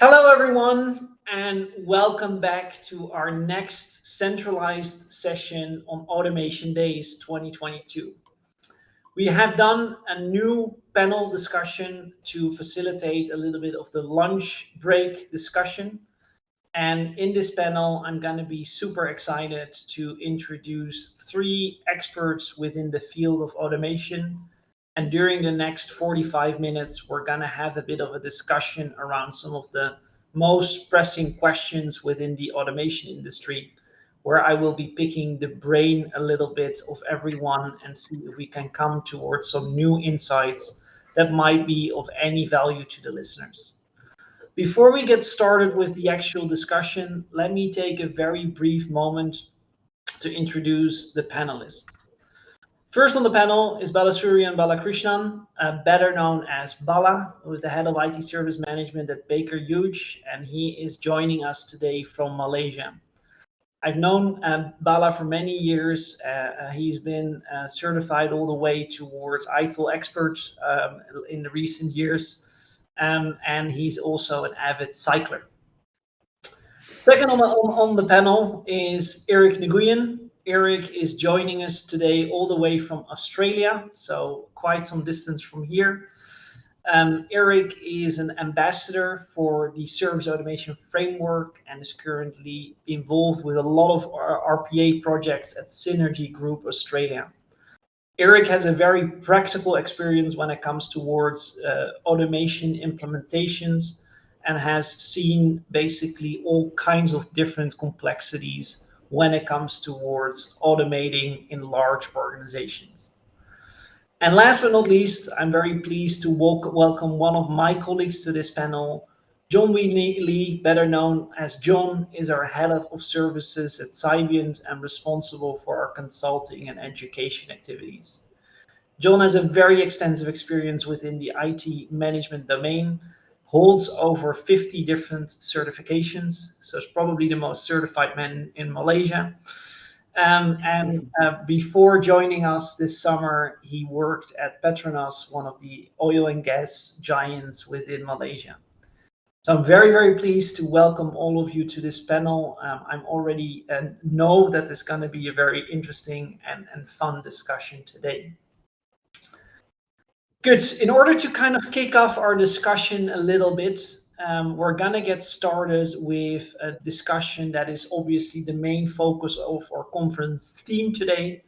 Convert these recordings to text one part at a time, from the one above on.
Hello, everyone, and welcome back to our next centralized session on Automation Days 2022. We have done a new panel discussion to facilitate a little bit of the lunch break discussion. And in this panel, I'm going to be super excited to introduce three experts within the field of automation. And during the next 45 minutes, we're going to have a bit of a discussion around some of the most pressing questions within the automation industry, where I will be picking the brain a little bit of everyone and see if we can come towards some new insights that might be of any value to the listeners. Before we get started with the actual discussion, let me take a very brief moment to introduce the panelists. First on the panel is Balasoorian Balakrishnan, better known as Bala, who is the head of IT service management at Baker Hughes, and he is joining us today from Malaysia. I've known Bala for many years. He's been certified all the way towards ITIL expert in the recent years, and he's also an avid cycler. Second on the panel is Nguyen. Eric is joining us today all the way from Australia, so quite some distance from here. Eric is an ambassador for the Service Automation Framework and is currently involved with a lot of RPA projects at Synergy Group Australia. Eric has a very practical experience when it comes towards automation implementations and has seen basically all kinds of different complexities when it comes towards automating in large organizations. And last but not least, I'm very pleased to welcome one of my colleagues to this panel. Johnwee, better known as John, is our head of services at Cybiant and responsible for our consulting and education activities. John has a very extensive experience within the IT management domain, holds over 50 different certifications, so it's probably the most certified man in Malaysia. Before joining us this summer, he worked at Petronas, one of the oil and gas giants within Malaysia. So I'm very, very pleased to welcome all of you to this panel. I'm already know that it's going to be a very interesting and fun discussion today. Good. In order to kind of kick off our discussion a little bit, we're going to get started with a discussion that is obviously the main focus of our conference theme today.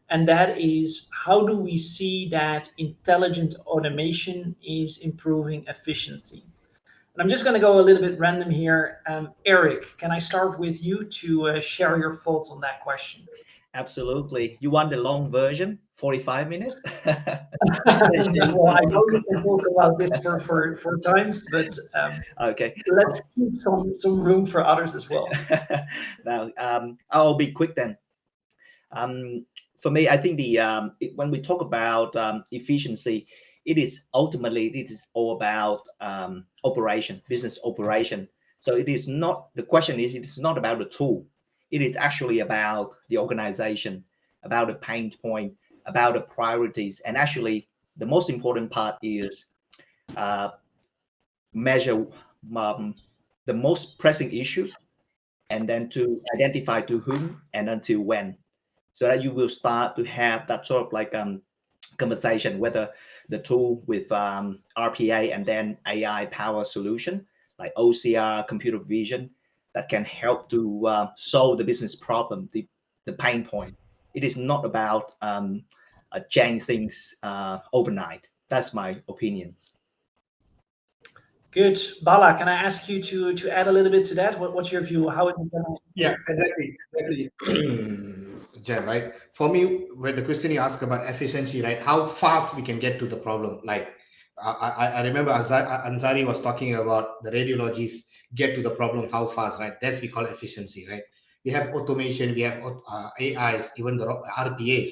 And that is, how do we see that intelligent automation is improving efficiency? And I'm just going to go a little bit random here. Eric, can I start with you to share your thoughts on that question? Absolutely. You want the long version, 45 minutes? Well, I know we can talk about this for times, but okay. Let's keep some room for others as well. Now, I'll be quick then. For me, I think when we talk about efficiency, it is all about operation, business operation. So it is not, the question is, it is not about the tool. It is actually about the organization, about the pain point, about the priorities. And actually, the most important part is measure the most pressing issue, and then to identify to whom and until when. So that you will start to have that sort of like conversation, whether the tool with RPA and then AI power solution, like OCR, computer vision, that can help to solve the business problem, the pain point. It is not about change things overnight. That's my opinions. Good. Bala, can I ask you to add a little bit to that? What's your view? How is it going to... Yeah, exactly. Jan, right? For me, when the question you ask about efficiency, right? How fast we can get to the problem. Like, I remember Ansari was talking about the radiologists get to the problem, how fast, right? That's we call efficiency, right? We have automation, we have AIs, even the RPAs.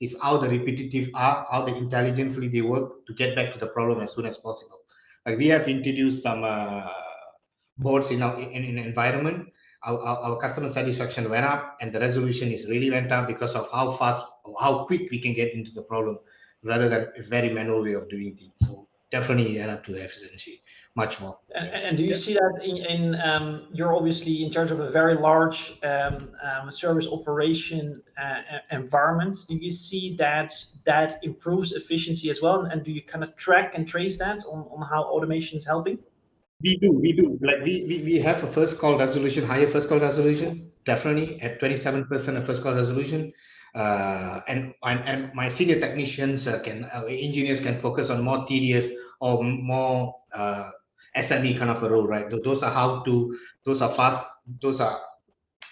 Is how the repetitive are, how the intelligently they work to get back to the problem as soon as possible. Like we have introduced some boards in our in environment. Our customer satisfaction went up, and the resolution is really went up because of how fast or how quick we can get into the problem, rather than a very manual way of doing things. So definitely add up to the efficiency. much more. And do you see that you're obviously in charge of a very large service operation environment? Do you see that improves efficiency as well? And do you kind of track and trace that on how automation is helping? We do. Like we have a first call resolution, higher first call resolution, definitely at 27% of first call resolution. And my senior technicians engineers can focus on more tedious or more SME kind of a role, right? Those are fast, those are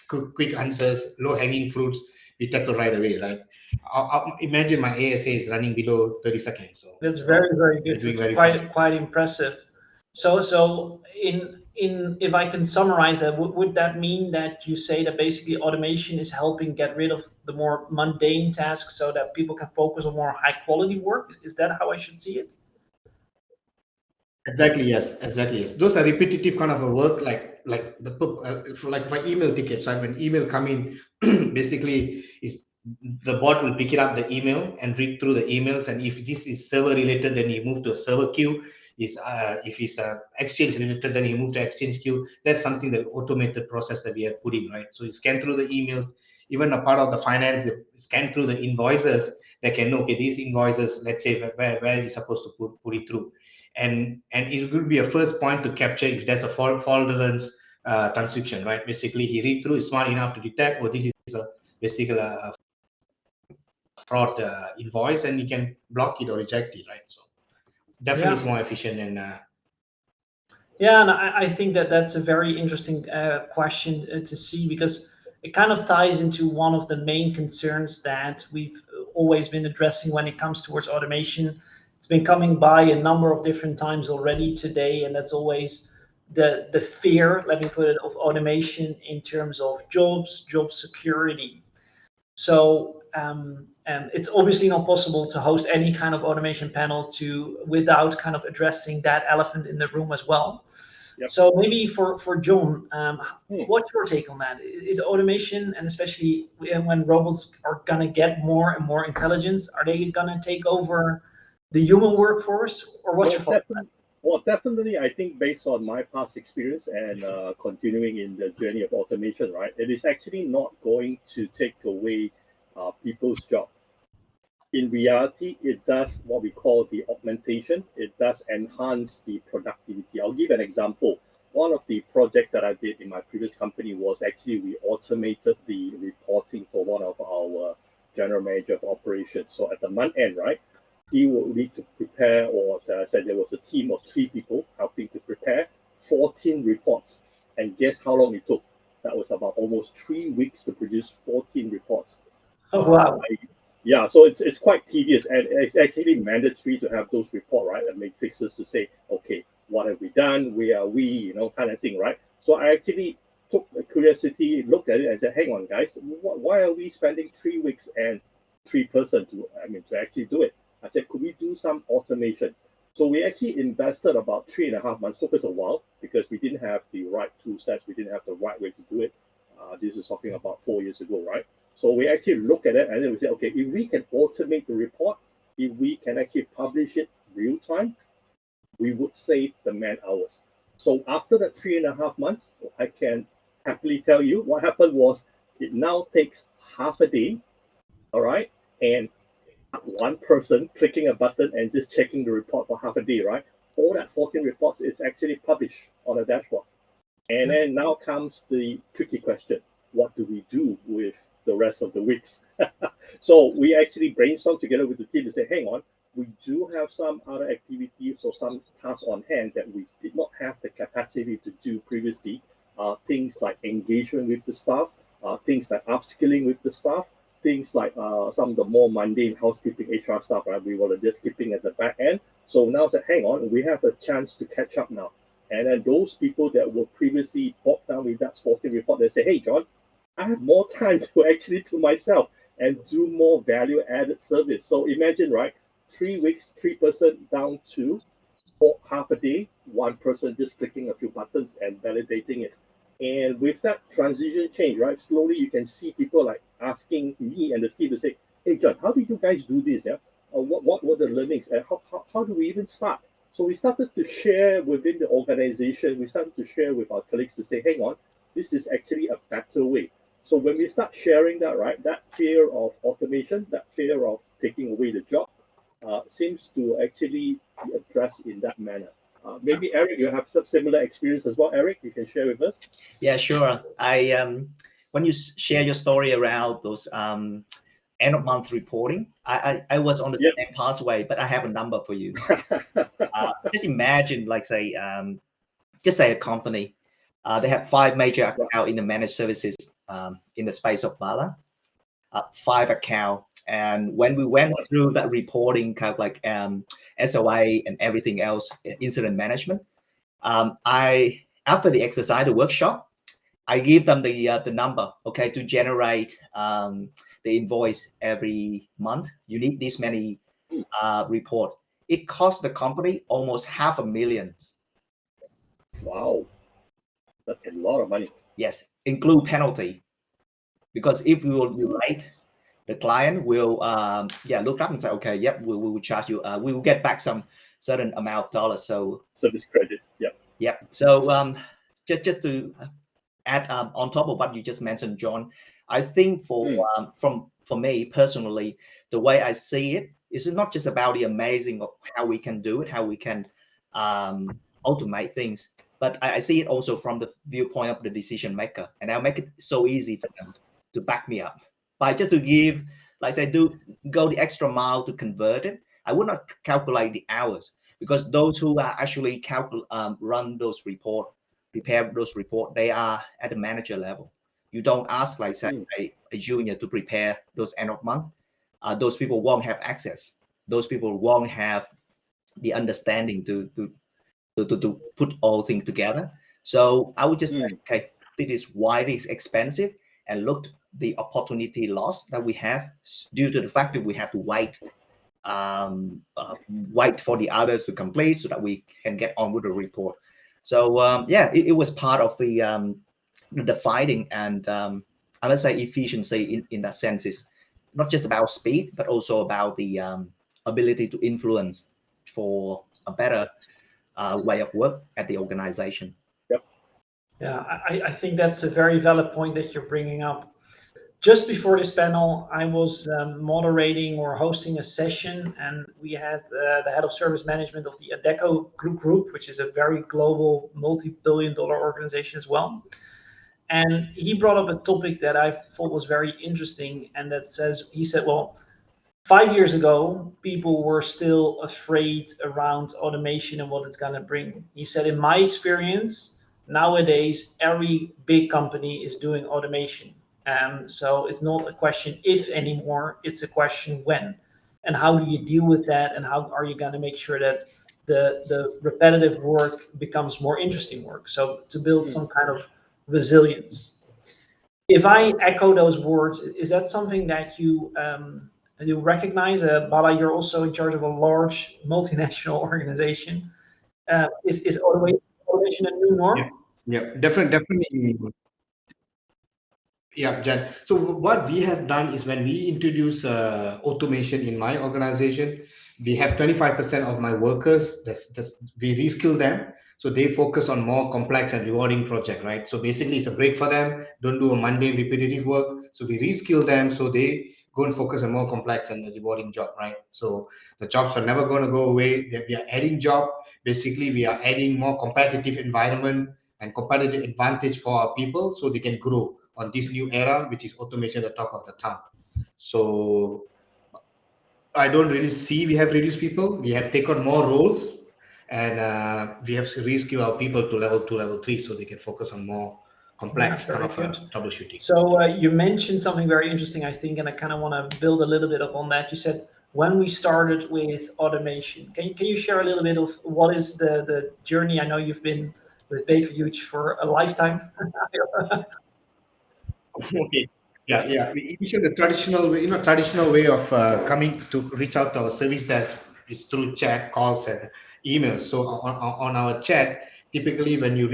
quick answers, low hanging fruits. We tackle right away, right? I'll imagine my ASA is running below 30 seconds. So that's very, very good. doing It's very fast. quite impressive. So in if I can summarize that, would that mean that you say that basically automation is helping get rid of the more mundane tasks so that people can focus on more high quality work? Is that how I should see it? Exactly, yes. Those are repetitive kind of a work, like for email tickets, right? When email come in, basically is the bot will pick it up the email and read through the emails, and if this is server related, then you move to a server queue. If it's exchange related, then you move to exchange queue. That's something that automated process that we have put in, right? So you scan through the emails, even a part of the finance, they scan through the invoices. They can know, okay, these invoices, let's say where is supposed to put it through, and it will be a first point to capture if there's a fault tolerance transaction, right? Basically, he read through, is smart enough to detect, oh, this is basically a fraud invoice, and you can block it or reject it, right? So definitely it's more efficient and yeah, and I think that that's a very interesting question to see, because it kind of ties into one of the main concerns that we've always been addressing when it comes towards automation. It's been coming by a number of different times already today, and that's always the fear, let me put it, of automation in terms of job security. So it's obviously not possible to host any kind of automation panel without kind of addressing that elephant in the room as well. Yep. So maybe for John, what's your take on that? Is automation, and especially when robots are gonna get more and more intelligence, are they gonna take over the human workforce, or what's your thought? Well, definitely, I think based on my past experience and continuing in the journey of automation, right, it is actually not going to take away people's job. In reality, it does what we call the augmentation. It does enhance the productivity. I'll give an example. One of the projects that I did in my previous company was actually we automated the reporting for one of our general manager of operations. So at the month end, right, he will need to prepare, or as I said, there was a team of 3 people helping to prepare 14 reports. And guess how long it took? That was about almost 3 weeks to produce 14 reports. Oh, wow. Yeah, so it's quite tedious, and it's actually mandatory to have those reports, right? And matrices to say, okay, what have we done? Where are we? Kind of thing, right? So I actually took the curiosity, looked at it, and said, hang on, guys, why are we spending 3 weeks and 3 person to actually do it? I said, could we do some automation? So we actually invested about 3.5 months. Took us a while because we didn't have the right tool sets. We didn't have the right way to do it. This is talking about 4 years ago, right? So we actually look at it and then we say, okay, if we can automate the report, if we can actually publish it real time, we would save the man hours. So after that 3.5 months, I can happily tell you what happened was it now takes half a day, all right? And one person clicking a button and just checking the report for half a day, right? All that 14 reports is actually published on a dashboard. And then now comes the tricky question. What do we do with the rest of the weeks? So we actually brainstormed together with the team to say, hang on, we do have some other activities or some tasks on hand that we did not have the capacity to do previously. Things like engagement with the staff, things like upskilling with the staff, things like some of the more mundane housekeeping HR stuff, right? We were just keeping at the back end. So now it's like, hang on, we have a chance to catch up now. And then those people that were previously bogged down with that 14 report, they say, hey, John, I have more time to actually to myself and do more value added service. So imagine, right? 3 weeks, 3 person down to half a day, 1 person just clicking a few buttons and validating it. And with that transition change, right, slowly you can see people like asking me and the team to say, hey, John, how did you guys do this? Yeah, what were the learnings? And how do we even start? So we started to share within the organization, we started to share with our colleagues to say, hang on, this is actually a better way. So when we start sharing that, right, that fear of automation, that fear of taking away the job, seems to actually be addressed in that manner. Maybe Eric, you have some similar experience as well. Eric, you can share with us. Yeah, sure. When you share your story around those end of month reporting, I was on the same pathway, but I have a number for you. Just imagine, like say, just say a company, they have 5 major accounts in the managed services in the space of Bala, 5 accounts. And when we went through that reporting, kind of like SOA and everything else, incident management, after the exercise, the workshop, I give them the number, okay, to generate the invoice every month. You need this many report. It cost the company almost $500,000. Wow, that's a lot of money. Yes, include penalty, because if we will be late, the client will look up and say, okay, yep, we will charge you. We will get back some certain amount of dollars. So service credit, yep. So just to add on top of what you just mentioned, John, I think for me personally, the way I see it is not just about the amazing of how we can do it, how we can automate things, but I see it also from the viewpoint of the decision maker, and I'll make it so easy for them to back me up by just to give, like I do, go the extra mile to convert it. I would not calculate the hours, because those who are actually run those report, prepare those report, they are at the manager level. You don't ask, like say, a junior to prepare those end of month. Those people won't have access. Those people won't have the understanding to put all things together. So I would just say, okay, this is why it is expensive, and look the opportunity loss that we have due to the fact that we have to wait for the others to complete so that we can get on with the report. So it was part of the fighting, and let's say efficiency in that sense is not just about speed, but also about the ability to influence for a better way of work at the organization. Yeah, I think that's a very valid point that you're bringing up. Just before this panel, I was moderating or hosting a session, and we had the head of service management of the Adecco group, which is a very global, multi-billion-dollar organization as well. And he brought up a topic that I thought was very interesting, and he said, well, 5 years ago, people were still afraid around automation and what it's going to bring. He said, in my experience, nowadays, every big company is doing automation. So it's not a question if anymore, it's a question when. And how do you deal with that? And how are you going to make sure that the repetitive work becomes more interesting work? So to build some kind of resilience. If I echo those words, is that something that you recognize? Bala, you're also in charge of a large multinational organization. Is automation a new norm? Yeah, definitely. Yeah, Jan. So what we have done is, when we introduce automation in my organization, we have 25% of my workers, we reskill them. So they focus on more complex and rewarding project, right? So basically it's a break for them. Don't do a mundane repetitive work. So we reskill them so they go and focus on more complex and rewarding job, right? So the jobs are never going to go away. We are adding job. Basically, we are adding more competitive environment and competitive advantage for our people so they can grow on this new era, which is automation at the top of the town. So I don't really see we have reduced people. We have taken more roles, and we have reskilled our people to level 2, level 3, so they can focus on more complex kind of troubleshooting. So you mentioned something very interesting, I think, and I kind of want to build a little bit upon that. You said when we started with automation. Can you share a little bit of what is the journey? I know you've been with Baker Hughes for a lifetime. Okay. Yeah. We issue the traditional way of coming to reach out to our service desk is through chat, calls, and emails. So on our chat, typically when you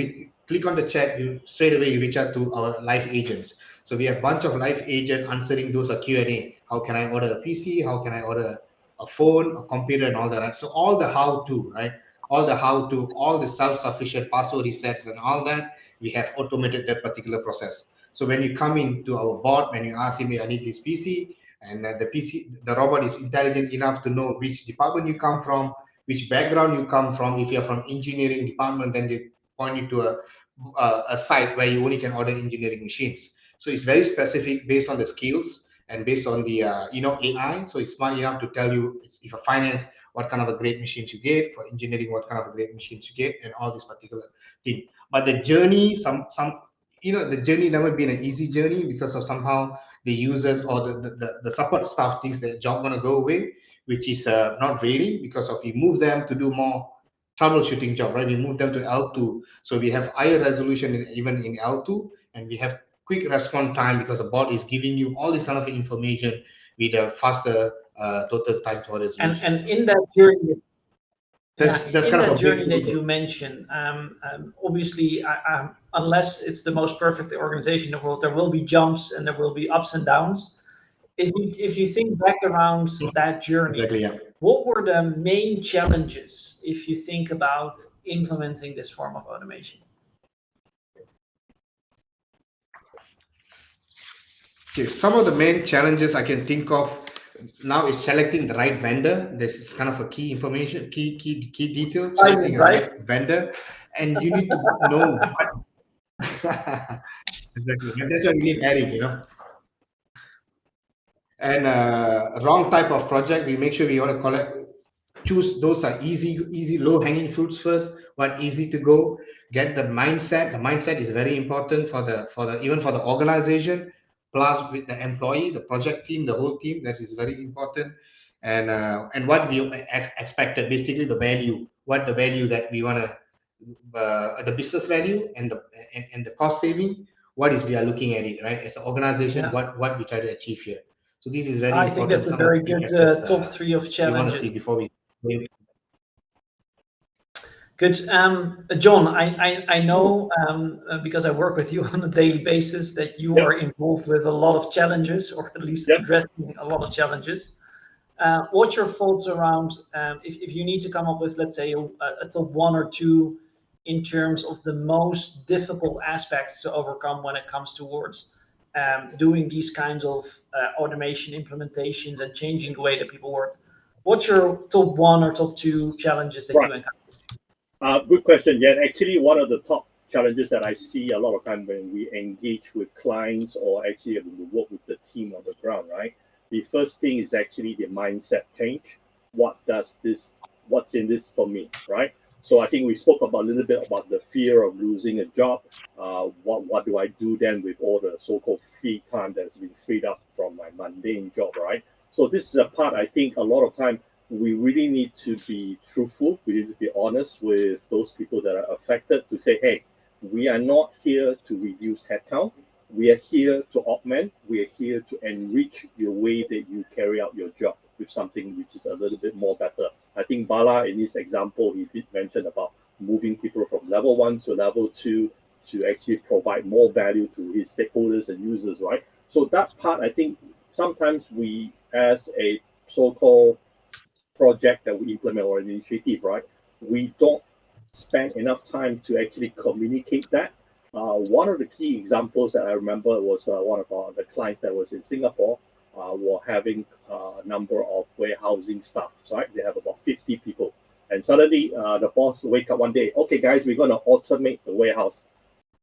click on the chat, you straight away reach out to our live agents. So we have a bunch of live agents answering those Q&A. How can I order a PC? How can I order a phone, a computer, and all that? So all the how-to, right? all the how-to, all the self-sufficient password resets and all that, we have automated that particular process. So when you come into our bot, when you ask him, I need this PC, and the robot is intelligent enough to know which department you come from, which background you come from. If you're from engineering department, then they point you to a site where you only can order engineering machines. So it's very specific based on the skills and based on the AI. So it's smart enough to tell you, if for finance, what kind of a great machines you get, for engineering, what kind of a great machines you get, and all this particular thing. But the journey, the journey never been an easy journey, because of somehow the users or the support staff thinks that job gonna go away, which is not really, because of we move them to do more troubleshooting job, right? We move them to L2, so we have higher resolution even in L2, and we have quick response time, because the bot is giving you all this kind of information with a faster total time to resolution. And in that journey, that's in kind of that a journey big that you mentioned, obviously, unless it's the most perfect organization in the world, there will be jumps and there will be ups and downs. If you think back around that journey, Exactly, yeah. what were the main challenges if you think about implementing this form of automation? Okay, some of the main challenges I can think of now is selecting the right vendor. This is kind of a key information, key detail. Selecting a right vendor, and you need to know what. Exactly, and that's why we need Eric, And wrong type of project, we make sure we want to choose those are easy, low hanging fruits first. What easy to go, get the mindset. The mindset is very important for the even for the organization, plus with the employee, the project team, the whole team. That is very important. And what we expected, basically the value, what the value that we want to, the business value and the cost saving. What is we are looking at it, right? As an organization, what we try to achieve here. So this is very important. I think that's a very good top 3 of challenges. We want to see before we. Good. John, I know because I work with you on a daily basis that you are involved with a lot of challenges, or at least addressing a lot of challenges. What's your thoughts around if you need to come up with, let's say, a top 1 or 2 in terms of the most difficult aspects to overcome when it comes towards doing these kinds of automation implementations and changing the way that people work? What's your top 1 or top 2 challenges that you encounter? Good question. Yeah, actually, one of the top challenges that I see a lot of time when we engage with clients or actually when we work with the team on the ground, right? The first thing is actually the mindset change. What's in this for me, right? So I think we spoke about a little bit about the fear of losing a job. What do I do then with all the so-called free time that's been freed up from my mundane job, right? So this is a part I think a lot of time we really need to be truthful. We need to be honest with those people that are affected to say, hey, we are not here to reduce headcount. We are here to augment. We are here to enrich your way that you carry out your job with something which is a little bit more better. I think Bala, in his example, he did mention about moving people from level 1 to level 2 to actually provide more value to his stakeholders and users, right? So that part, I think sometimes we, as a so-called project that we implement or an initiative, right, we don't spend enough time to actually communicate that. One of the key examples that I remember was one of the clients that was in Singapore were having a number of warehousing staff, right? They have about 50 people. And suddenly the boss wake up one day, okay, guys, we're going to automate the warehouse.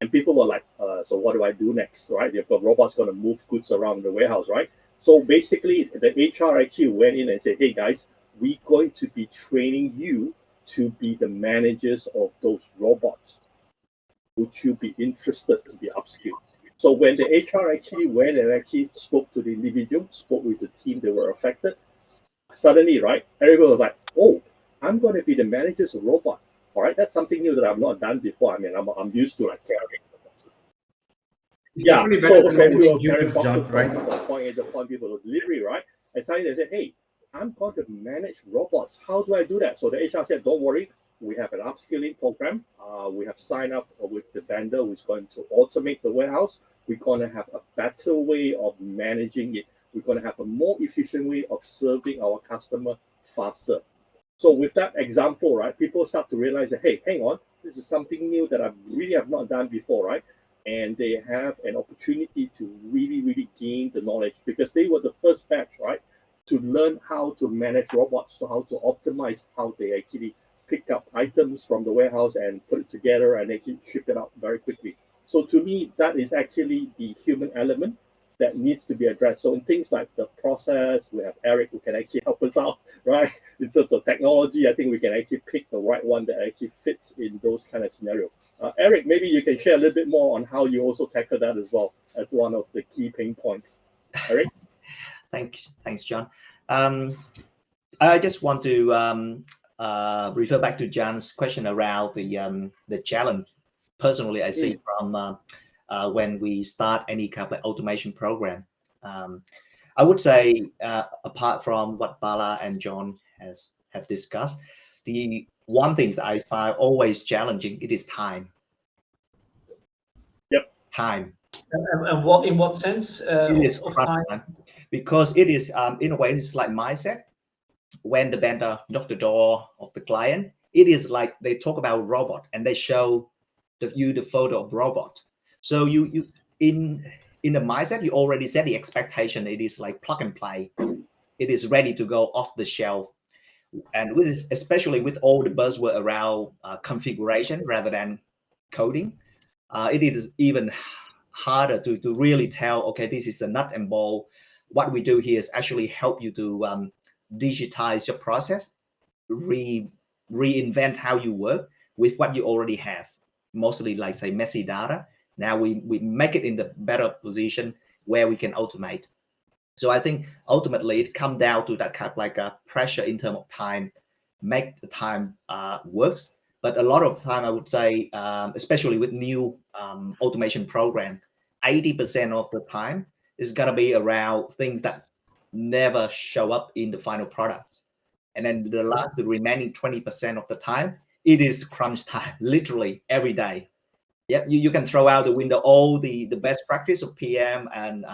And people were like, so what do I do next, right? If the robot's going to move goods around the warehouse, right? So basically, the HR actually went in and said, hey, guys, we're going to be training you to be the managers of those robots. Would you be interested to be upskilled? So when the HR actually went and actually spoke to the individual, spoke with the team that were affected, suddenly, right, everyone was like, oh, I'm going to be the managers of robot. All right, that's something new that I've not done before. I mean, I'm used to like carrying the boxes. Yeah, so we were carrying boxes from the point A to point B for the delivery, right? And suddenly they said, hey, I'm going to manage robots. How do I do that? So the HR said, don't worry. We have an upskilling program. We have signed up with the vendor who's going to automate the warehouse. We're going to have a better way of managing it. We're going to have a more efficient way of serving our customer faster. So with that example, right, people start to realize that, hey, hang on, this is something new that I really have not done before, right? And they have an opportunity to really, really gain the knowledge because they were the first batch, right, to learn how to manage robots, to how to optimize how they actually pick up items from the warehouse and put it together and actually ship it out very quickly. So to me, that is actually the human element that needs to be addressed. So in things like the process, we have Eric who can actually help us out, right? In terms of technology, I think we can actually pick the right one that actually fits in those kind of scenarios. Eric, maybe you can share a little bit more on how you also tackle that as well as one of the key pain points. Eric? Thanks, John. I just want to refer back to John's question around the challenge. Personally, I see from when we start any kind of like automation program. I would say, apart from what Bala and John have discussed, the one thing that I find always challenging, it is time. Yep. Time. And what in what sense It is of time? Because it is in a way it's like mindset. When the vendor knock the door of the client, it is like they talk about robot and they show you the photo of robot. So you in the mindset you already set the expectation. It is like plug and play. It is ready to go off the shelf. And with this, especially with all the buzzword around configuration rather than coding, it is even harder to really tell, okay, this is a nut and bolt. What we do here is actually help you to digitize your process, reinvent how you work with what you already have, mostly like say messy data. Now we make it in the better position where we can automate. So I think ultimately it comes down to that kind of like a pressure in terms of time, make the time works. But a lot of time I would say, especially with new automation program, 80% of the time is gonna be around things that never show up in the final product. And then the remaining 20% of the time, it is crunch time, literally every day. Yep, you can throw out the window all the best practice of PM and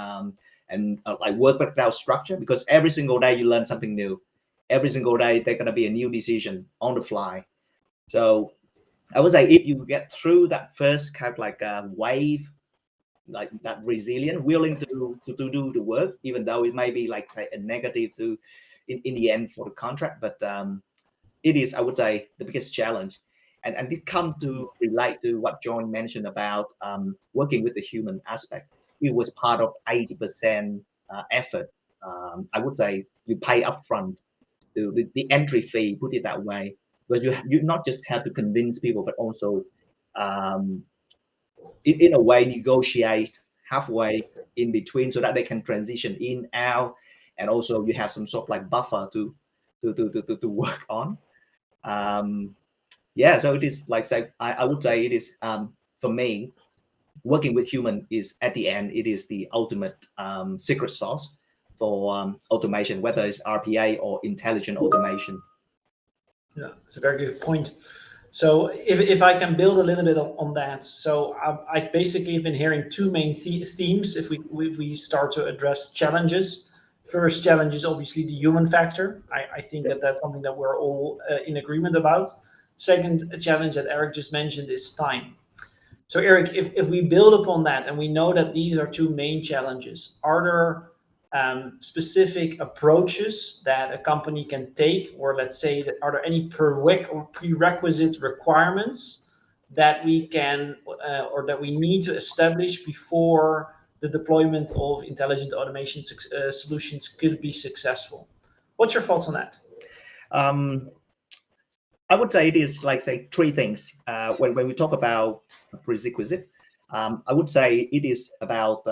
like work breakdown structure, because every single day you learn something new. Every single day there's gonna be a new decision on the fly. So I would say if you get through that first kind of like a wave, like that resilient, willing to do the work, even though it may be like say a negative to in the end for the contract, but it is, I would say, the biggest challenge. And it come to relate to what John mentioned about working with the human aspect. It was part of 80% effort. I would say you pay upfront the entry fee, put it that way, because you not just have to convince people, but also in a way negotiate halfway in between so that they can transition in, out, and also you have some sort of like buffer to work on. Yeah, so it is like say I would say it is for me, working with human is at the end, it is the ultimate secret sauce for automation, whether it's RPA or intelligent automation. Yeah, it's a very good point. So if I can build a little bit on that, so I basically have been hearing two main themes if we start to address challenges. First challenge is obviously the human factor. I think that's something that we're all in agreement about. Second challenge that Eric just mentioned is time. So Eric, if we build upon that and we know that these are two main challenges, are there specific approaches that a company can take, or let's say, that are there any prerequisite requirements that we can or that we need to establish before the deployment of intelligent automation solutions could be successful? What's your thoughts on that? I would say it is like say three things. When we talk about prerequisite, I would say it is about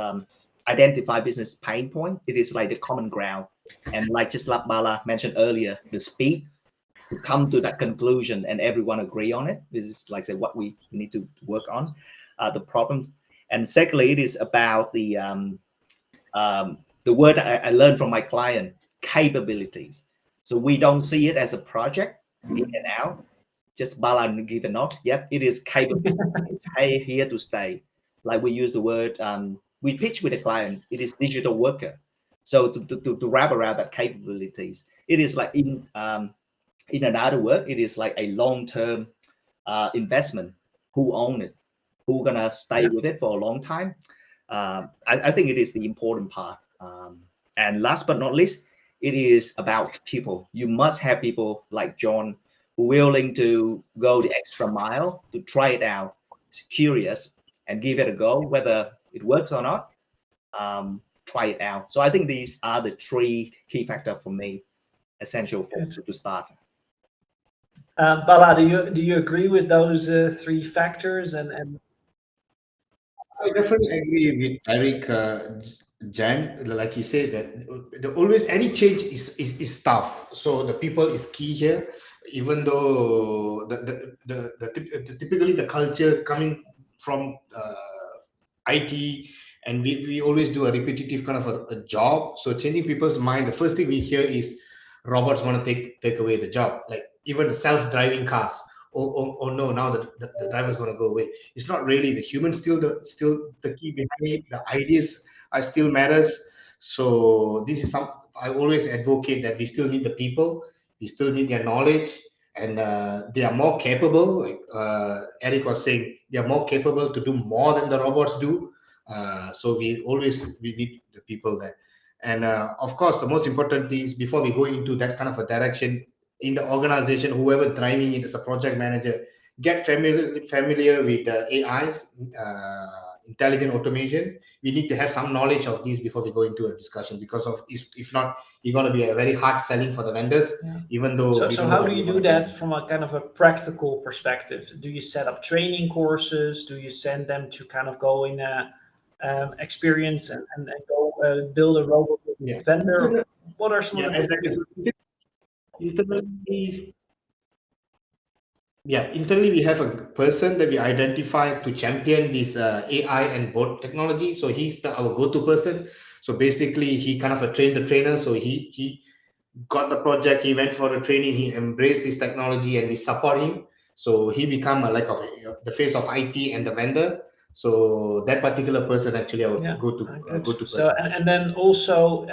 identify business pain point. It is like the common ground, and like just like Bala mentioned earlier, the speed to come to that conclusion and everyone agree on it. This is like say what we need to work on, the problem. And secondly, it is about the word I learned from my client, capabilities. So we don't see it as a project in and out, just Bala and give a nod. Yep, it is capable. It's here to stay. Like we use the word, we pitch with the client, it is digital worker. So to wrap around that capabilities, it is like in In another word, it is like a long-term investment. Who own it? Who gonna stay with it for a long time? I think it is the important part. And last but not least, it is about people. You must have people like John who willing to go the extra mile to try it out, curious, and give it a go, whether it works or not. Try it out. So I think these are the three key factors for me, essential for to start. Bala, do you agree with those three factors? And I definitely agree with Eric, Jan. Like you said, that always any change is tough. So the people is key here. Even though typically the culture coming from IT, and we always do a repetitive kind of a job. So changing people's mind, the first thing we hear is robots want to take away the job. Like even the self-driving cars. Oh no, now the driver's going to go away. It's not really the human still the key behind it. The ideas are still matters. So this is some I always advocate that we still need the people, we still need their knowledge, and they are more capable. Like Eric was saying, they are more capable to do more than the robots do. So we need the people there. And of course, the most important thing is before we go into that kind of a direction in the organization, whoever driving it as a project manager, get familiar with AIs, intelligent automation. We need to have some knowledge of these before we go into a discussion, because of if not, you're going to be a very hard selling for the vendors. Yeah. Even though so how do you do that from a kind of a practical perspective? Do you set up training courses? Do you send them to kind of go in a experience and go build a robot vendor? What are some of the exactly. Internally we have a person that we identify to champion this AI and bot technology. So he's our go-to person. So basically he kind of trained the trainer. So he got the project, he went for the training, he embraced this technology, and we support him. So he become the face of IT and the vendor. So that particular person actually I would go to person. So and then also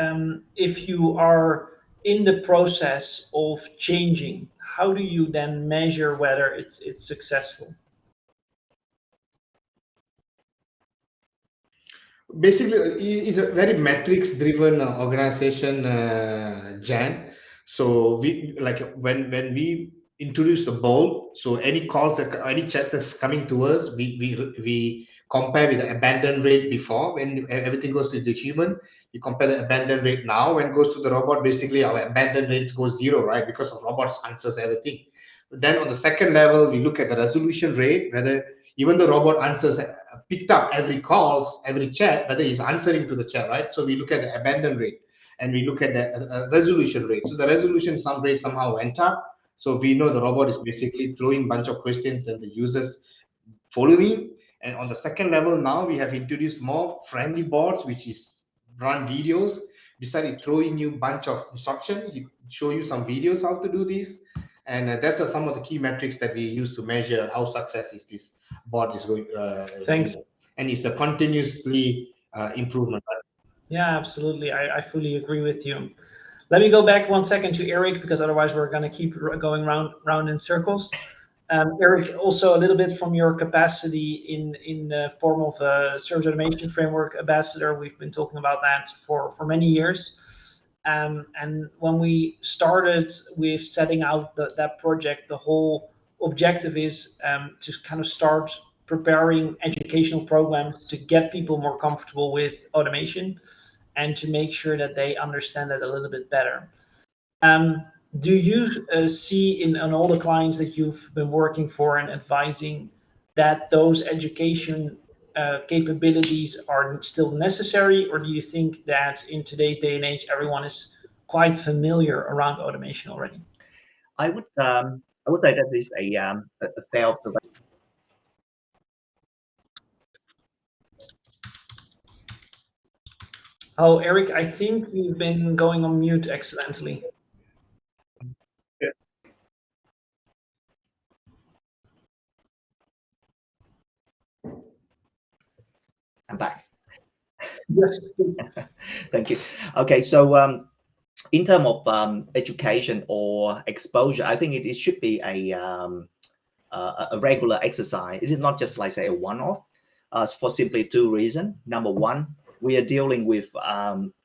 if you are in the process of changing, how do you then measure whether it's successful? Basically, it's a very metrics driven organization, Jan. So we like when we introduce the bolt, so any calls any chats that's coming to us, we compare with the abandon rate before. When everything goes to the human, you compare the abandon rate now. When it goes to the robot, basically our abandon rate goes zero, right? Because of robots answers everything. Then on the second level, we look at the resolution rate, whether even the robot answers picked up every calls, every chat, whether he's answering to the chat, right? So we look at the abandon rate, and we look at the resolution rate. So the resolution rate somehow went up. So we know the robot is basically throwing bunch of questions and the users following. And on the second level, now we have introduced more friendly bots, which is run videos. Besides throwing you bunch of instructions, he show you some videos how to do this. And that's some of the key metrics that we use to measure how success is this bot is going. Thanks. And it's a continuously improvement. Yeah, absolutely. I fully agree with you. Let me go back 1 second to Eric, because otherwise we're going to keep going round in circles. Eric, also a little bit from your capacity in the form of a service automation framework ambassador. We've been talking about that for many years. And when we started with setting out that project, the whole objective is to kind of start preparing educational programs to get people more comfortable with automation and to make sure that they understand it a little bit better. Do you see in all the clients that you've been working for and advising that those education capabilities are still necessary, or do you think that in today's day and age everyone is quite familiar around automation already? I would say that this is a fair observation. Oh, Eric, I think you've been going on mute accidentally. I'm back. Yes. Thank you. Okay, so in terms of education or exposure, I think it should be a regular exercise. It is not just like say a one-off, for simply two reasons. Number one, we are dealing with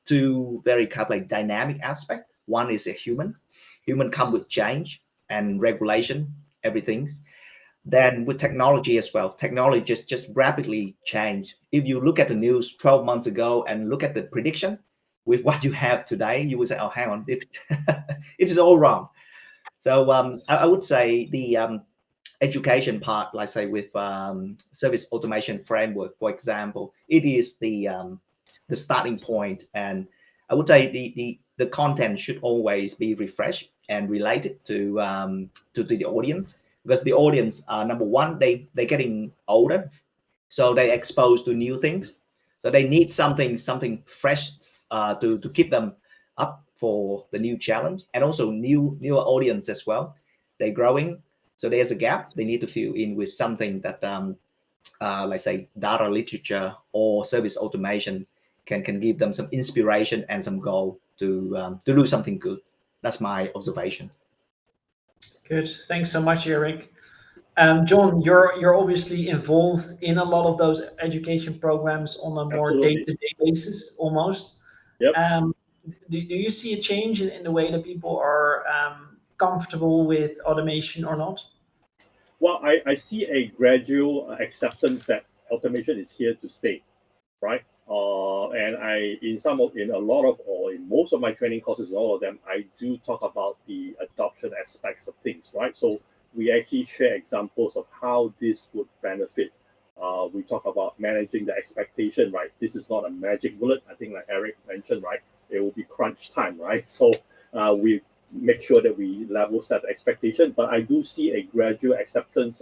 two very kind of like dynamic aspects. One is a human come with change and regulation, everything. Then with technology as well, technology just rapidly change. If you look at the news 12 months ago and look at the prediction with what you have today, you would say, oh, hang on, it is all wrong. So I would say the education part, like say with service automation framework, for example, it is the starting point. And I would say the content should always be refreshed and related to the audience, because the audience are, number one, they're getting older, so they exposed to new things, so they need something fresh to keep them up for the new challenge, and also newer audience as well. They're growing, so there's a gap. They need to fill in with something that let's say data literature or service automation can give them some inspiration and some goal to do something good. That's my observation. Good. Thanks so much, Eric. John, you're obviously involved in a lot of those education programs on a more Absolutely. day-to-day basis, almost. Yep. Do you see a change in the way that people are comfortable with automation or not? Well, I see a gradual acceptance that automation is here to stay, right? And in a lot of, or in most of my training courses, all of them, I do talk about the adoption aspects of things, right? So we actually share examples of how this would benefit. We talk about managing the expectation, right? This is not a magic bullet. I think like Eric mentioned, right? It will be crunch time, right? So we make sure that we level set the expectation. But I do see a gradual acceptance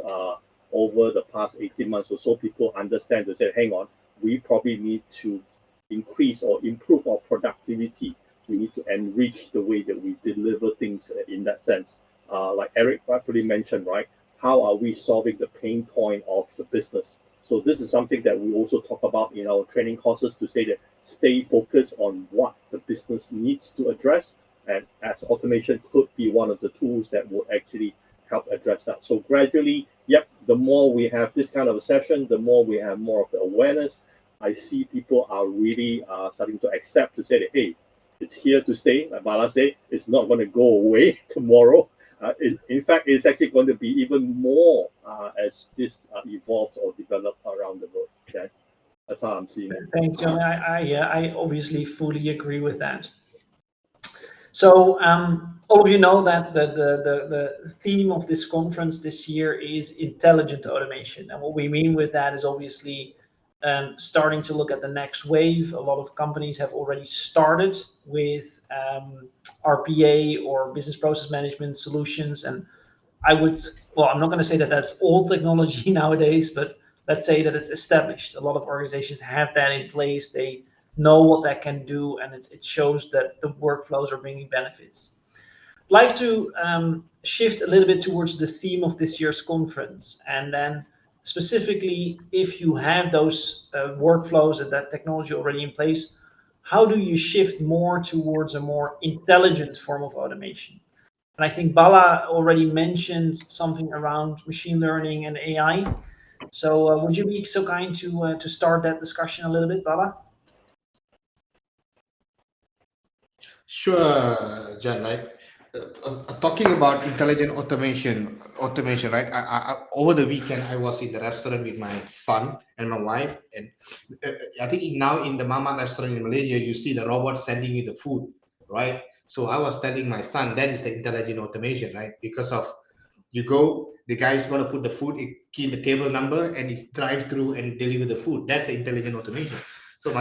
over the past 18 months or so. People understand to say, hang on, we probably need to increase or improve our productivity. We need to enrich the way that we deliver things in that sense. Like Eric rightfully mentioned, right? How are we solving the pain point of the business? So this is something that we also talk about in our training courses, to say that stay focused on what the business needs to address. And as automation could be one of the tools that will actually help address that. So gradually, yep, the more we have this kind of a session, the more we have more of the awareness. I see people are really starting to accept, to say that, hey, it's here to stay. Like Bala said, it's not going to go away tomorrow. In fact, it's actually going to be even more as this evolves or develops around the world. Okay? That's how I'm seeing it. Thanks, John. I obviously fully agree with that. So all of you know that the theme of this conference this year is intelligent automation. And what we mean with that is obviously starting to look at the next wave. A lot of companies have already started with RPA or business process management solutions. And I'm not going to say that that's all technology nowadays, but let's say that it's established. A lot of organizations have that in place. They know what that can do, and it shows that the workflows are bringing benefits. I'd like to shift a little bit towards the theme of this year's conference, and then specifically, if you have those workflows and that technology already in place, how do you shift more towards a more intelligent form of automation? And I think Bala already mentioned something around machine learning and AI. So would you be so kind to start that discussion a little bit, Bala? Sure, Jan, right? Talking about intelligent automation, right? Over the weekend, I was in the restaurant with my son and my wife, and I think now in the Mama restaurant in Malaysia, you see the robot sending you the food, right? So I was telling my son, that is the intelligent automation, right? Because of you go, the guy is going to put the food, key in the table number, and he drive through and deliver the food. That's the intelligent automation. So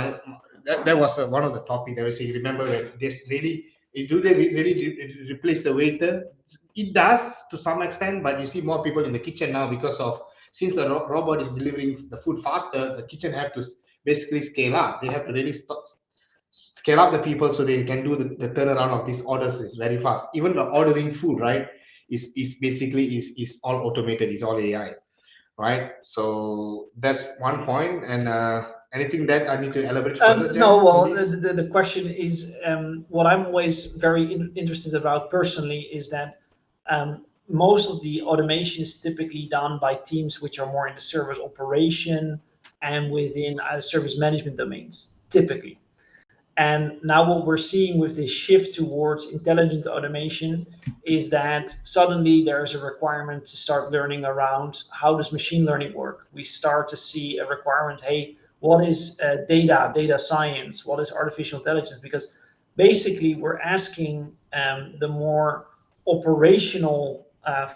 that was one of the topics that I say. Remember when this really. Do they really replace the waiter? It does to some extent, but you see more people in the kitchen now because of, since the robot is delivering the food faster, the kitchen have to basically scale up. They have to really scale up the people so they can do the turnaround of these orders is very fast. Even the ordering food, right, is basically is all automated, is all AI, right? So that's one point. And Anything that I need to elaborate further, Jan, No, well, on this? the question is what I'm always very interested about personally is that most of the automation is typically done by teams which are more in the service operation and within service management domains, typically. And now what we're seeing with this shift towards intelligent automation is that suddenly there's a requirement to start learning around how does machine learning work. We start to see a requirement, hey, what is data science? What is artificial intelligence? Because basically we're asking the more operational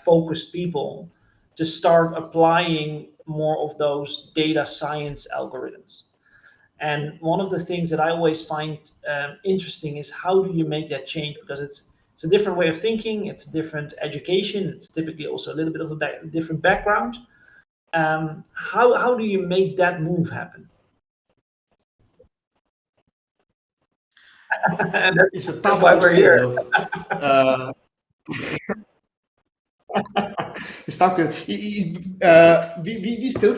focused people to start applying more of those data science algorithms. And one of the things that I always find interesting is how do you make that change? Because it's a different way of thinking, it's a different education, it's typically also a little bit of a different background. How do you make that move happen? And It's a that's tough why we're question, here. though. It's tough because we still,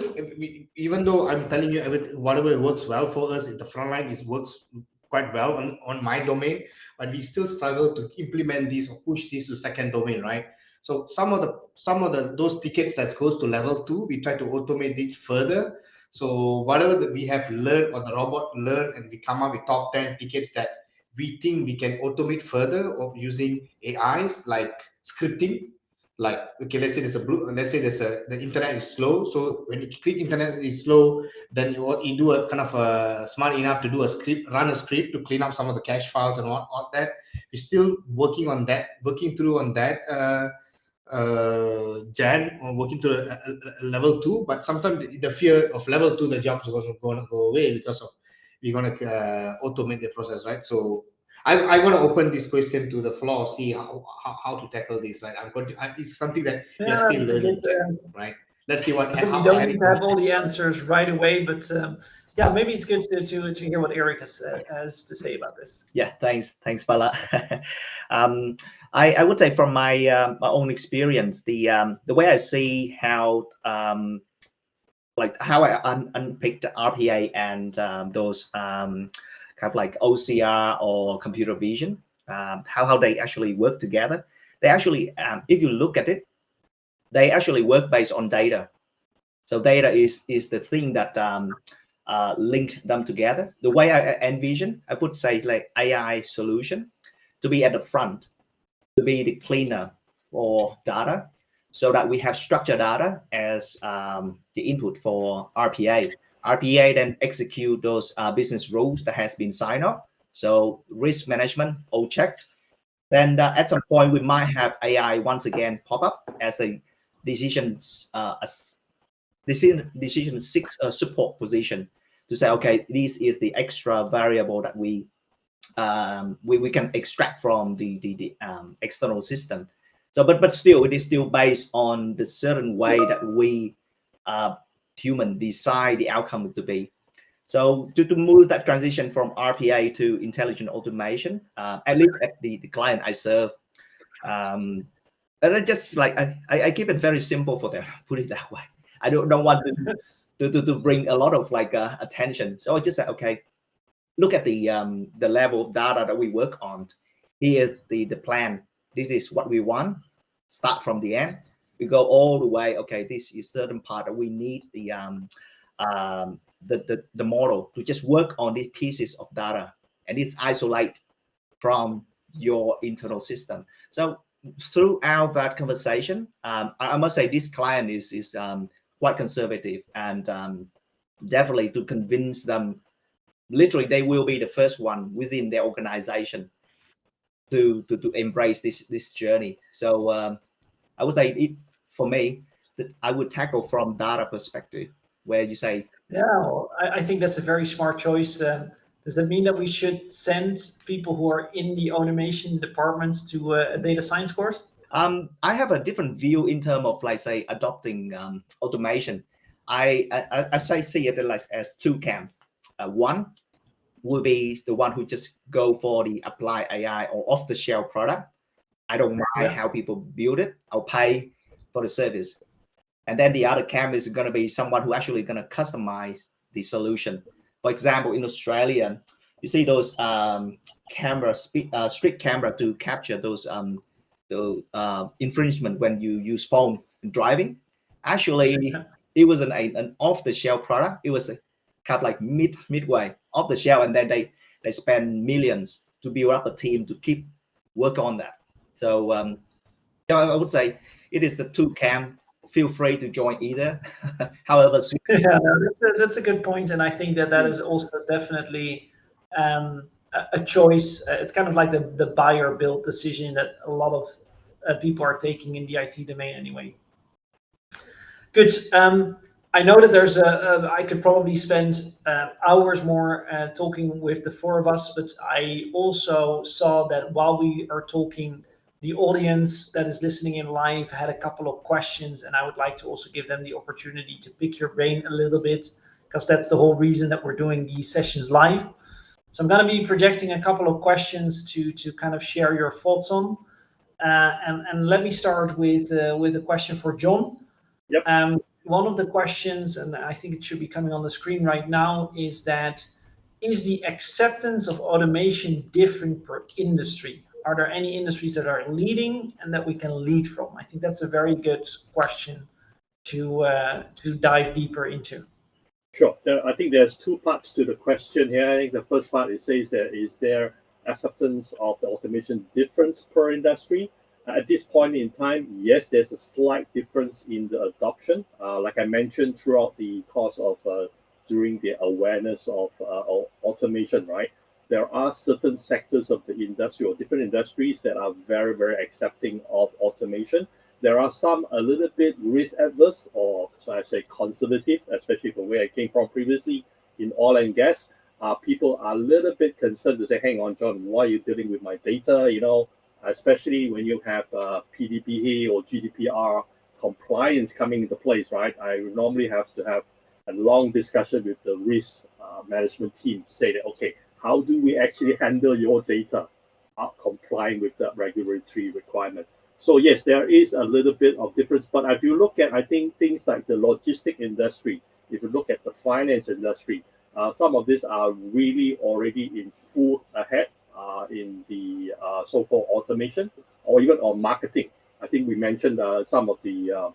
even though I'm telling you everything, whatever works well for us in the front line, it works quite well on my domain, but we still struggle to implement this or push this to second domain, right? So some of the those tickets that goes to level 2, we try to automate it further. So whatever that we have learned or the robot learned, and we come up with top 10 tickets that we think we can automate further of using AIs like scripting. Like, okay, let's say the internet is slow, so when you click internet is slow, then you do a kind of a smart enough to do a script, run a script to clean up some of the cache files and all that. We're still working on that, working through on that, Jan, or working to level 2. But sometimes the fear of level 2, the jobs are going to go away because of we're going to automate the process, right? So I want to open this question to the floor, see how to tackle this, right? It's something that we are still learning, right? Let's see what. You don't need to have all the answers right away, but yeah, maybe it's good to hear what Eric has to say about this. Yeah, thanks, Bala. I would say from my own experience, the way I see how like how I unpicked RPA and those kind of like OCR or computer vision, how they actually work together. They actually, if you look at it, they actually work based on data. So data is the thing that linked them together. The way I envision, I would say like AI solution to be at the front, to be the cleaner for data, so that we have structured data as the input for RPA. RPA then execute those business rules that has been signed off. So risk management all checked. Then at some point we might have AI once again pop up as a decision support position to say, okay, this is the extra variable that we can extract from the external system. So, but still, it is still based on the certain way that we human decide the outcome to be. So to move that transition from RPA to intelligent automation, at least at the client I serve, and I just like I keep it very simple for them. Put it that way. I don't want to bring a lot of like attention. So I just say, okay, look at the level of data that we work on. Here's the plan. This is what we want. Start from the end. We go all the way. Okay, this is certain part that we need the model to just work on these pieces of data, and it's isolate from your internal system. So throughout that conversation, I must say this client is quite conservative, and definitely to convince them, literally they will be the first one within their organization to embrace this journey. So I would say for me, that I would tackle from data perspective, where you say, yeah, well, I think that's a very smart choice. Does that mean that we should send people who are in the automation departments to a data science course? I have a different view in terms of, like, say, adopting automation. I see it like as two camps. One will be the one who just go for the apply AI or off-the-shelf product. I don't mind how people build it. I'll pay for the service. And then the other camp is going to be someone who actually going to customize the solution. For example, in Australia, you see those strict camera to capture those infringement when you use phone in driving. Actually, it was an off-the-shelf product. It was kind of like midway off the shelf, and then they spend millions to build up a team to keep work on that. So I would say it is the two camp. Feel free to join either. However, yeah, that's a good point, and I think that is also definitely a choice. It's kind of like the buy or build decision that a lot of people are taking in the IT domain anyway. Good. I know that there's I could probably spend hours more talking with the four of us, but I also saw that while we are talking, the audience that is listening in live had a couple of questions, and I would like to also give them the opportunity to pick your brain a little bit, because that's the whole reason that we're doing these sessions live. So I'm going to be projecting a couple of questions to kind of share your thoughts on, and let me start with a question for John. Yep. One of the questions, and I think it should be coming on the screen right now, is the acceptance of automation different per industry? Are there any industries that are leading and that we can lead from? I think that's a very good question to dive deeper into. Sure. I think there's two parts to the question here. I think the first part, it says that is there acceptance of the automation difference per industry? At this point in time, yes, there's a slight difference in the adoption. Like I mentioned throughout the course of during the awareness of automation, right? There are certain sectors of the industry or different industries that are very, very accepting of automation. There are some a little bit risk adverse, or so I say conservative, especially from where I came from previously in oil and gas. People are a little bit concerned to say, hang on, John, why are you dealing with my data? You know, especially when you have PDPA or GDPR compliance coming into place, right? I normally have to have a long discussion with the risk management team to say that, okay, how do we actually handle your data complying with the regulatory requirement? So yes, there is a little bit of difference, but if you look at, I think, things like the logistic industry, if you look at the finance industry, some of these are really already in full ahead in the so-called automation or even on marketing. I think we mentioned some of the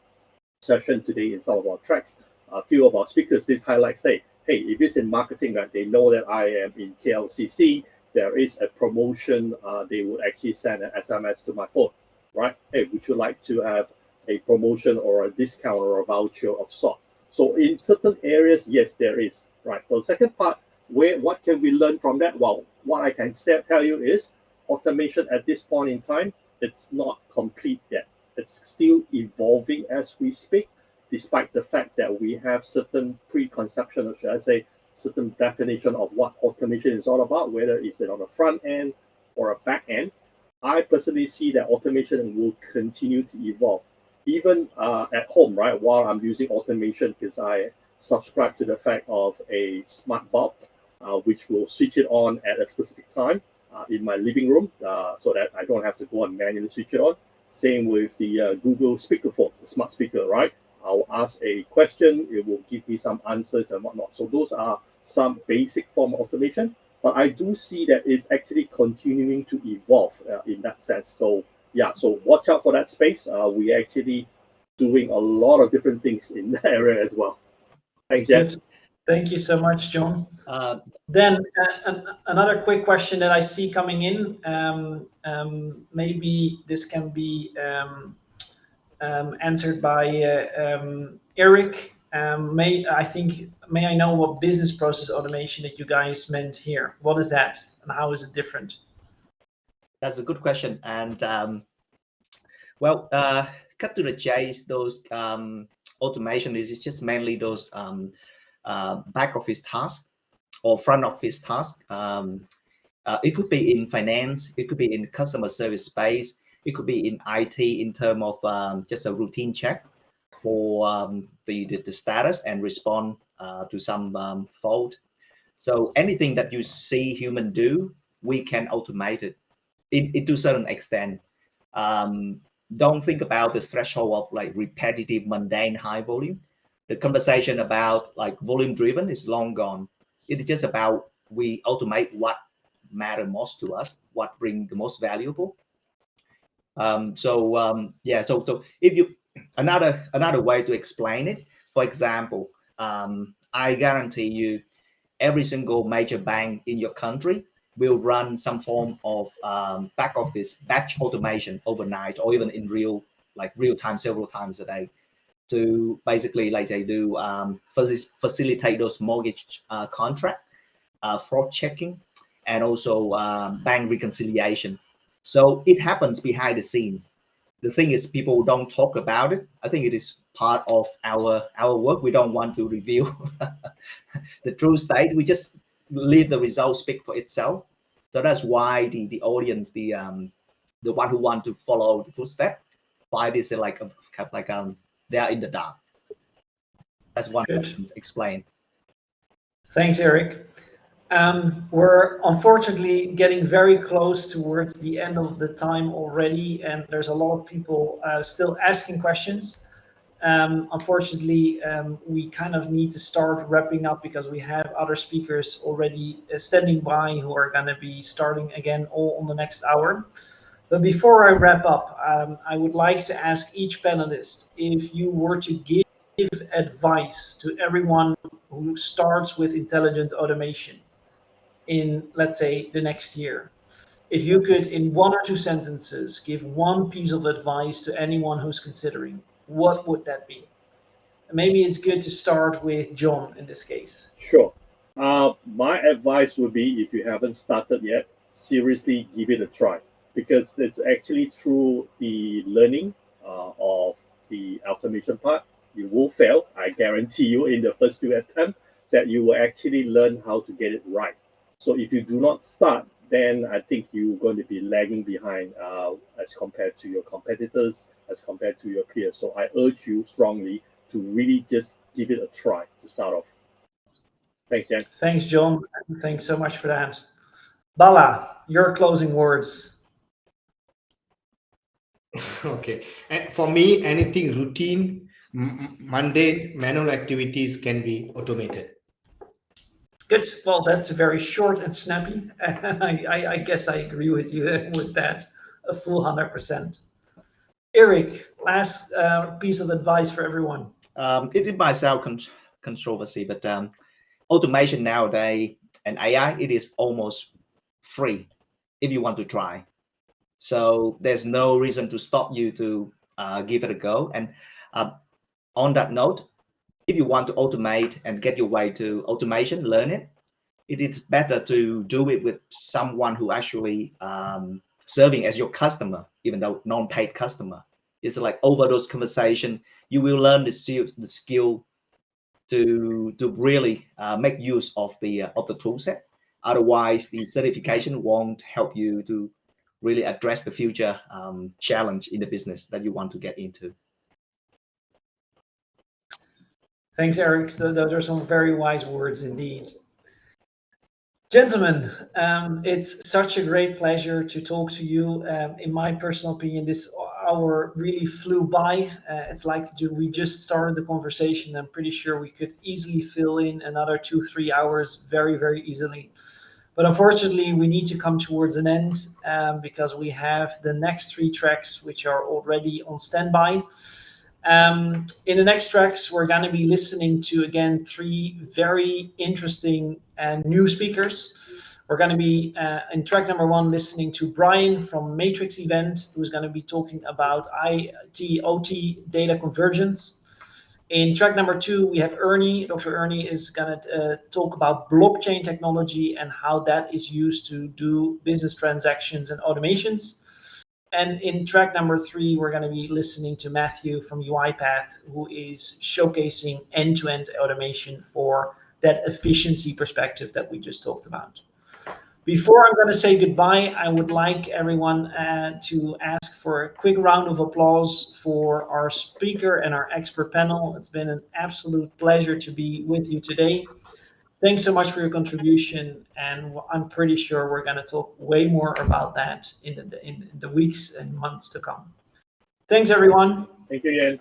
session today in some of our tracks. A few of our speakers did highlight, say, hey, if it's in marketing, right, they know that I am in KLCC, there is a promotion, they would actually send an SMS to my phone, right? Hey, would you like to have a promotion or a discount or a voucher of sort? So in certain areas, yes, there is, right? So the second part, what can we learn from that? Well, what I can tell you is automation at this point in time, it's not complete yet. It's still evolving as we speak, despite the fact that we have certain preconception, or should I say, certain definition of what automation is all about, whether it's on a front end or a back end. I personally see that automation will continue to evolve. Even at home, right, while I'm using automation, because I subscribe to the fact of a smart bulb, which will switch it on at a specific time in my living room, so that I don't have to go and manually switch it on. Same with the Google speakerphone, the smart speaker, right? I'll ask a question, it will give me some answers and whatnot. So those are some basic form of automation, but I do see that it's actually continuing to evolve in that sense. So yeah, so watch out for that space. We actually doing a lot of different things in that area as well. Thanks, Jan. Thank you so much, John. Then another quick question that I see coming in. Maybe this can be answered by Eric. May I know what business process automation that you guys meant here? What is that, and how is it different? That's a good question, and cut to the chase. Those automation is just mainly those back office tasks or front office tasks. It could be in finance, it could be in customer service space, it could be in IT in terms of just a routine check for the status and respond to some fault. So anything that you see human do, we can automate it to a certain extent. Don't think about the threshold of like repetitive, mundane, high volume. The conversation about like volume driven is long gone. It's just about we automate what matter most to us, what bring the most valuable. So if you another way to explain it, for example, I guarantee you every single major bank in your country will run some form of back office batch automation overnight, or even in real time several times a day, to basically, like they do, facilitate those mortgage contract, fraud checking, and also bank reconciliation. So it happens behind the scenes. The thing is, people don't talk about it. I think it is part of our work. We don't want to reveal the true state. We just leave the results speak for itself. So that's why the audience, the one who want to follow the footstep, why this is like they are in the dark. That's one way to explain. Thanks, Eric. We're unfortunately getting very close towards the end of the time already, and there's a lot of people still asking questions. Unfortunately, we kind of need to start wrapping up because we have other speakers already standing by who are going to be starting again all on the next hour. But before I wrap up, I would like to ask each panelist, if you were to give advice to everyone who starts with intelligent automation in, let's say, the next year, if you could, in 1 or 2 sentences, give one piece of advice to anyone who's considering, what would that be? Maybe it's good to start with John in this case. Sure. My advice would be, if you haven't started yet, seriously give it a try, because it's actually through the learning of the automation part. You will fail, I guarantee you, in the first 2 attempts, that you will actually learn how to get it right. So if you do not start, then I think you're going to be lagging behind as compared to your competitors, as compared to your peers. So I urge you strongly to really just give it a try to start off. Thanks, Jan. Thanks, John. Thanks so much for that. Bala, your closing words. Okay. And for me, anything routine, mundane, manual activities can be automated. Good. Well, that's very short and snappy. I guess I agree with you with that, a full 100%. Eric, last piece of advice for everyone. It might sound controversy, but automation nowadays and AI, it is almost free if you want to try. So there's no reason to stop you to give it a go. And on that note, if you want to automate and get your way to automation, learn it. It is better to do it with someone who actually serving as your customer, even though non-paid customer. It's like over those conversations, you will learn the skill to really make use of the tool set. Otherwise, the certification won't help you to really address the future challenge in the business that you want to get into. Thanks, Eric. So those are some very wise words indeed. Gentlemen, it's such a great pleasure to talk to you. In my personal opinion, this hour really flew by. It's like we just started the conversation. I'm pretty sure we could easily fill in another 2-3 hours very, very easily. But unfortunately, we need to come towards an end because we have the next 3 tracks, which are already on standby. In the next tracks, we're going to be listening to, again, 3 very interesting and new speakers. We're going to be, in track number 1, listening to Brian from Matrix Event, who's going to be talking about IT, OT, data convergence. In track number 2, we have Ernie. Dr. Ernie is going to talk about blockchain technology and how that is used to do business transactions and automations. And in track number 3, we're going to be listening to Matthew from UiPath, who is showcasing end-to-end automation for that efficiency perspective that we just talked about. Before I'm going to say goodbye, I would like everyone to ask for a quick round of applause for our speaker and our expert panel. It's been an absolute pleasure to be with you today. Thanks so much for your contribution, and I'm pretty sure we're going to talk way more about that in the weeks and months to come. Thanks, everyone. Thank you, Jan.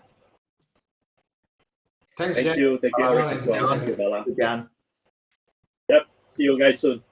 Thanks, Thank Jan. you. Thank you, Eric. Thank you. Thank you, Bala. Jan. Yep. See you guys soon.